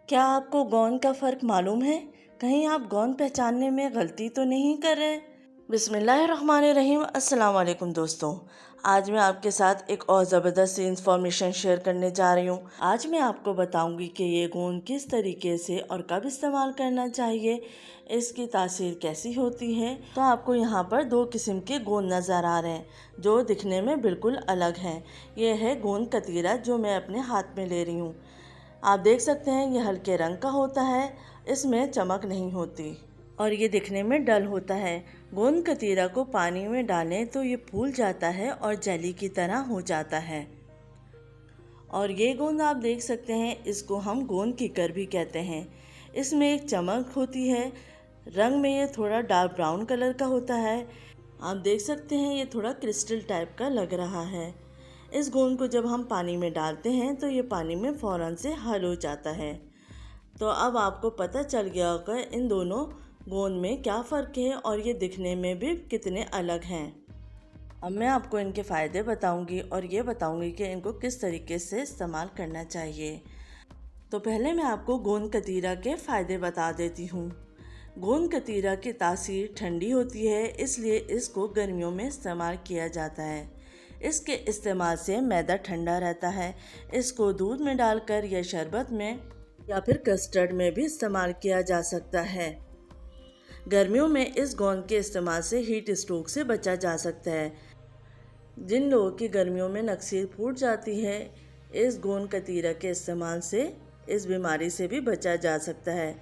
क्या आपको गोंद का फ़र्क मालूम है? कहीं आप गोंद पहचानने में गलती तो नहीं कर रहे? बिस्मिल्लाहिर्रहमानिर्रहीम। अस्सलाम वालेकुम दोस्तों। आज मैं आपके साथ एक और ज़बरदस्त सी इंफॉर्मेशन शेयर करने जा रही हूँ। आज मैं आपको बताऊँगी कि ये गोंद किस तरीके से और कब इस्तेमाल करना चाहिए, इसकी तासीर कैसी होती है। तो आपको यहाँ पर दो किस्म के गोंद नज़र आ रहे हैं जो दिखने में बिल्कुल अलग हैं। ये है गोंद कतीरा जो मैं अपने हाथ में ले रही हूँ। आप देख सकते हैं ये हल्के रंग का होता है, इसमें चमक नहीं होती और ये दिखने में डल होता है। गोंद कतीरा को पानी में डालें तो ये फूल जाता है और जेली की तरह हो जाता है। और ये गोंद आप देख सकते हैं, इसको हम गोंद कीकर भी कहते हैं। इसमें एक चमक होती है, रंग में ये थोड़ा डार्क ब्राउन कलर का होता है। आप देख सकते हैं ये थोड़ा क्रिस्टल टाइप का लग रहा है। इस गोंद को जब हम पानी में डालते हैं तो ये पानी में फ़ौरन से हल हो जाता है। तो अब आपको पता चल गया होगा इन दोनों गोंद में क्या फ़र्क है और ये दिखने में भी कितने अलग हैं। अब मैं आपको इनके फ़ायदे बताऊंगी और ये बताऊंगी कि इनको किस तरीके से इस्तेमाल करना चाहिए। तो पहले मैं आपको गोंद कतीरा के फ़ायदे बता देती हूँ। गोंद कतीरा की तासीर ठंडी होती है, इसलिए इसको गर्मियों में इस्तेमाल किया जाता है। इसके इस्तेमाल से मैदा ठंडा रहता है। इसको दूध में डालकर या शरबत में या फिर कस्टर्ड में भी इस्तेमाल किया जा सकता है। गर्मियों में इस गोंद के इस्तेमाल से हीट स्ट्रोक से बचा जा सकता है। जिन लोगों की गर्मियों में नक्सीर फूट जाती है, इस गोंद कतीरा के इस्तेमाल से इस बीमारी से भी बचा जा सकता है।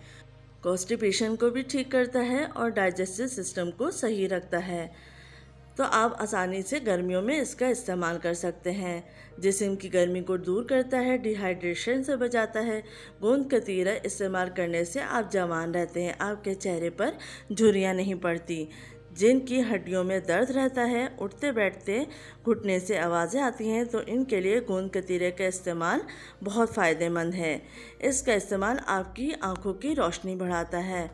कॉन्स्टिपेशन को भी ठीक करता है और डाइजेस्टिव सिस्टम को सही रखता है। तो आप आसानी से गर्मियों में इसका इस्तेमाल कर सकते हैं। जिस्म की गर्मी को दूर करता है, डिहाइड्रेशन से बचाता है। गोंद कतीरा इस्तेमाल करने से आप जवान रहते हैं, आपके चेहरे पर झुर्रियाँ नहीं पड़ती। जिनकी हड्डियों में दर्द रहता है, उठते बैठते घुटने से आवाज़ें आती हैं, तो इनके लिए गोंद कतीरे का इस्तेमाल बहुत फ़ायदेमंद है। इसका इस्तेमाल आपकी आँखों की रोशनी बढ़ाता है।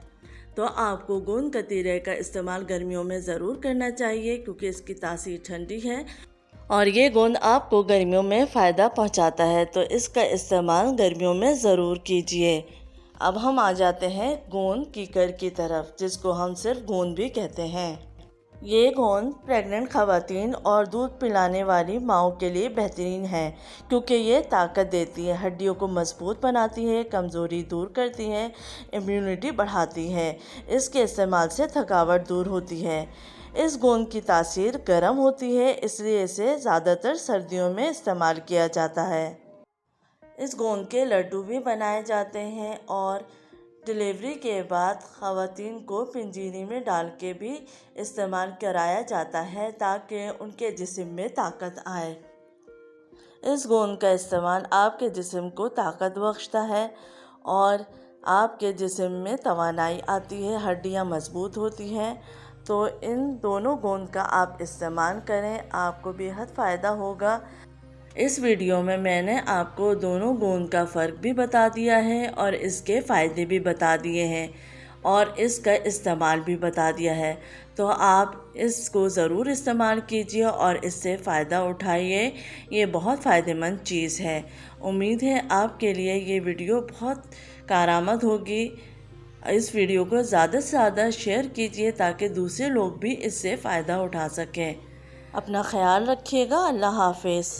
तो आपको गोंद कतीरे का इस्तेमाल गर्मियों में ज़रूर करना चाहिए क्योंकि इसकी तासीर ठंडी है और ये गोंद आपको गर्मियों में फ़ायदा पहुंचाता है। तो इसका इस्तेमाल गर्मियों में ज़रूर कीजिए। अब हम आ जाते हैं गोंद कीकर की तरफ, जिसको हम सिर्फ गोंद भी कहते हैं। ये गोंद प्रेग्नेंट ख़वातीन और दूध पिलाने वाली माँओं के लिए बेहतरीन है क्योंकि ये ताकत देती है, हड्डियों को मजबूत बनाती है, कमज़ोरी दूर करती है, इम्यूनिटी बढ़ाती है। इसके इस्तेमाल से थकावट दूर होती है। इस गोंद की तासीर गर्म होती है, इसलिए इसे ज़्यादातर सर्दियों में इस्तेमाल किया जाता है। इस गोंद के लड्डू भी बनाए जाते हैं और डिलीवरी के बाद ख़वातीन को पिंजीरी में डाल के भी इस्तेमाल कराया जाता है ताकि उनके जिस्म में ताकत आए। इस गोंद का इस्तेमाल आपके जिस्म को ताकत बख्शता है और आपके जिस्म में तवानाई आती है, हड्डियां मजबूत होती हैं। तो इन दोनों गोंद का आप इस्तेमाल करें, आपको बेहद फ़ायदा होगा। इस वीडियो में मैंने आपको दोनों गोंद का फ़र्क भी बता दिया है और इसके फ़ायदे भी बता दिए हैं और इसका इस्तेमाल भी बता दिया है। तो आप इसको ज़रूर इस्तेमाल कीजिए और इससे फ़ायदा उठाइए। ये बहुत फ़ायदेमंद चीज़ है। उम्मीद है आपके लिए ये वीडियो बहुत कारआमद होगी। इस वीडियो को ज़्यादा से ज़्यादा शेयर कीजिए ताकि दूसरे लोग भी इससे फ़ायदा उठा सकें। अपना ख्याल रखिएगा। अल्लाह हाफ़िज़।